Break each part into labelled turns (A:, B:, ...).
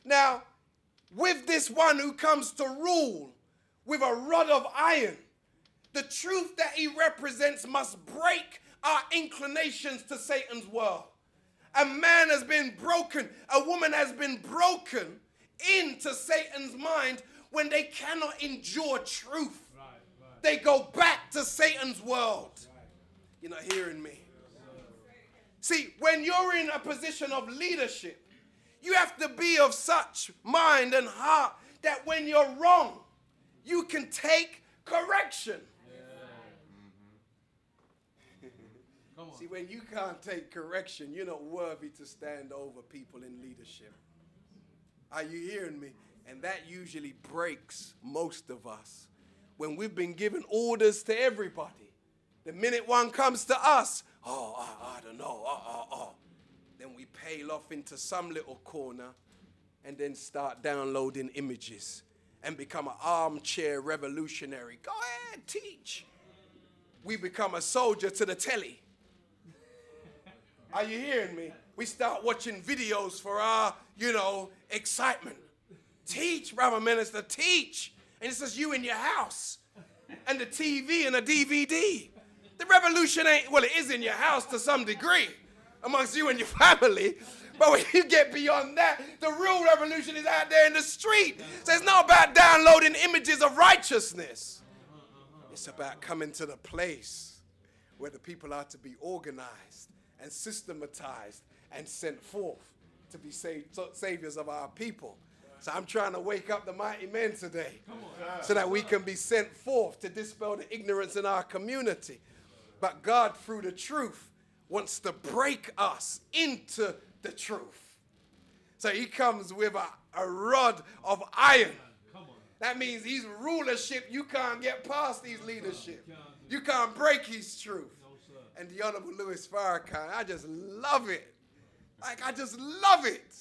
A: Now, with this one who comes to rule with a rod of iron, the truth that he represents must break our inclinations to Satan's world. A man has been broken, a woman has been broken into Satan's mind when they cannot endure truth. They go back to Satan's world. You're not hearing me. See, when you're in a position of leadership, you have to be of such mind and heart that when you're wrong, you can take correction. See, when you can't take correction, you're not worthy to stand over people in leadership. Are you hearing me? And that usually breaks most of us. When we've been giving orders to everybody, the minute one comes to us, I don't know, then we pale off into some little corner and then start downloading images and become an armchair revolutionary. Go ahead, teach. We become a soldier to the telly. Are you hearing me? We start watching videos for our, excitement. Teach, brother minister, teach. And it's just you in your house and the TV and the DVD. The revolution ain't, well, it is in your house to some degree amongst you and your family. But when you get beyond that, the real revolution is out there in the street. So it's not about downloading images of righteousness. It's about coming to the place where the people are to be organized and systematized and sent forth to be saviors of our people. So I'm trying to wake up the mighty men today so that we can be sent forth to dispel the ignorance in our community. But God, through the truth, wants to break us into the truth. So he comes with a rod of iron. That means his rulership, you can't get past his leadership. You can't break his truth. And the Honorable Louis Farrakhan, I just love it. I just love it.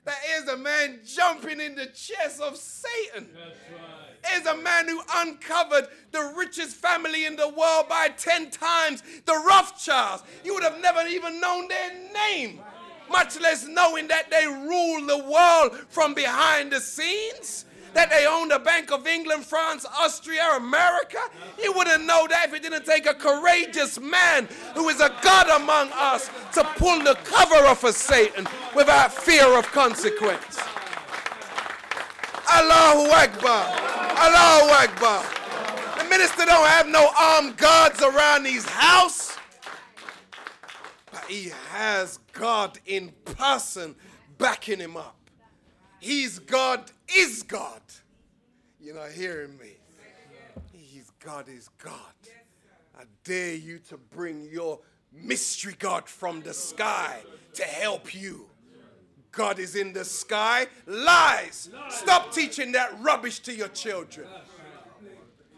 A: That is a man jumping in the chest of Satan. That's right. Is a man who uncovered the richest family in the world by 10 times the Rothschilds. You would have never even known their name, much less knowing that they rule the world from behind the scenes, that they own the Bank of England, France, Austria, America. You wouldn't know that if it didn't take a courageous man who is a God among us to pull the cover off of Satan without fear of consequence. Allahu Akbar. Allahu Akbar. The minister don't have no armed guards around his house, but he has God in person backing him up. His God is God. You're not hearing me. His God is God. I dare you to bring your mystery God from the sky to help you. God is in the sky. Lies. Stop teaching that rubbish to your children.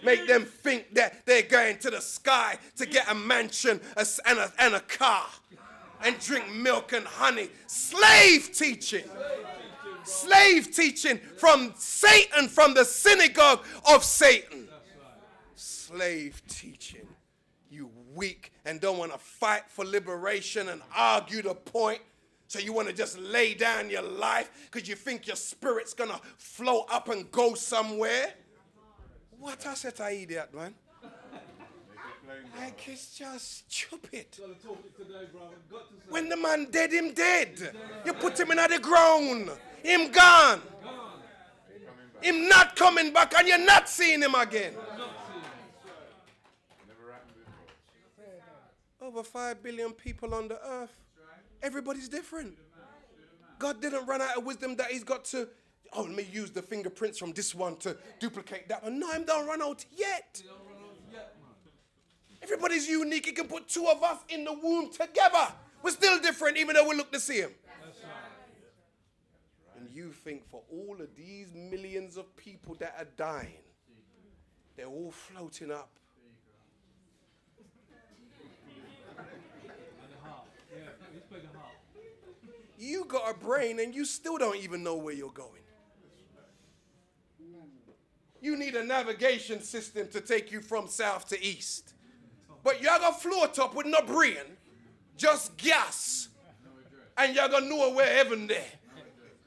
A: Make them think that they're going to the sky to get a mansion and a car and drink milk and honey. Slave teaching. Slave teaching from Satan, from the synagogue of Satan. Slave teaching. You weak and don't want to fight for liberation and argue the point. So you want to just lay down your life because you think your spirit's going to float up and go somewhere. What I said to idiot, man? Like, it's just stupid. When the man dead, him dead. You put him in the ground. Him gone. Him not coming back and you're not seeing him again. Over 5 billion people on the earth. Everybody's different. God didn't run out of wisdom that he's got to, let me use the fingerprints from this one to duplicate that one. No, him don't run out yet. Everybody's unique. He can put two of us in the womb together. We're still different even though we look the same. And you think for all of these millions of people that are dying, they're all floating up. You got a brain and you still don't even know where you're going. You need a navigation system to take you from south to east. But you're going to float up with no brain, just gas. And you're going to know where heaven there.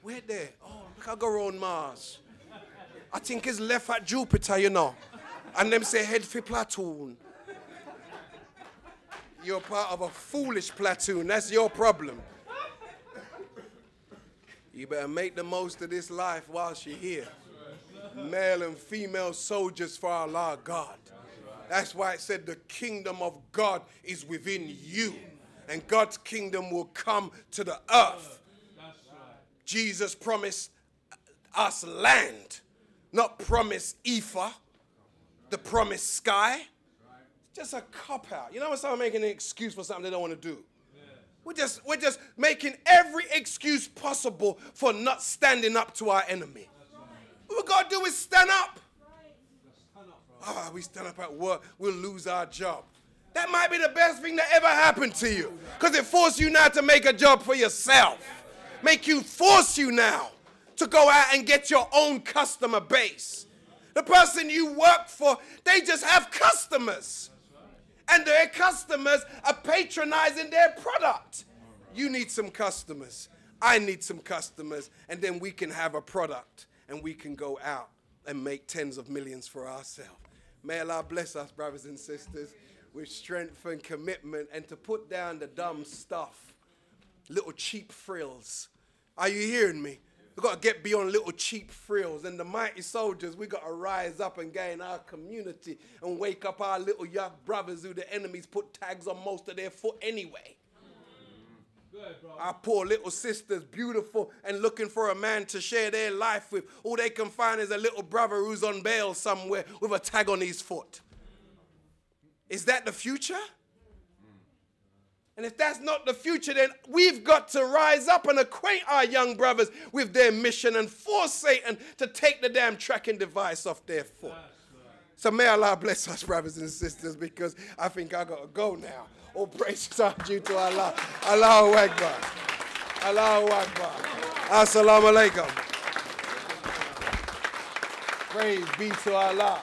A: Where there? Oh, I go around Mars. I think it's left at Jupiter, you know. And them say head for platoon. You're part of a foolish platoon. That's your problem. You better make the most of this life whilst you're here. Male and female soldiers for Allah God. That's why it said the kingdom of God is within you. And God's kingdom will come to the earth. Jesus promised us land, not promised ether, the promised sky. It's just a cop-out. You know when someone making an excuse for something they don't want to do? We're just making every excuse possible for not standing up to our enemy. What we got to do is stand up. We stand up at work, we'll lose our job. That might be the best thing that ever happened to you, because it forced you now to make a job for yourself. Force you now to go out and get your own customer base. The person you work for, they just have customers. And their customers are patronizing their product. You need some customers. I need some customers. And then we can have a product and we can go out and make tens of millions for ourselves. May Allah bless us, brothers and sisters, with strength and commitment, and to put down the dumb stuff, little cheap frills. Are you hearing me? We've got to get beyond little cheap frills. And the mighty soldiers, we've got to rise up and gain our community and wake up our little young brothers who the enemies put tags on most of their foot anyway. Good, our poor little sisters, beautiful and looking for a man to share their life with. All they can find is a little brother who's on bail somewhere with a tag on his foot. Is that the future? And if that's not the future, then we've got to rise up and acquaint our young brothers with their mission and force Satan to take the damn tracking device off their foot. So may Allah bless us, brothers and sisters, because I think I got to go now. All praises are due to Allah. Allahu Akbar. Allahu Akbar. Assalamu alaikum. Praise be to Allah.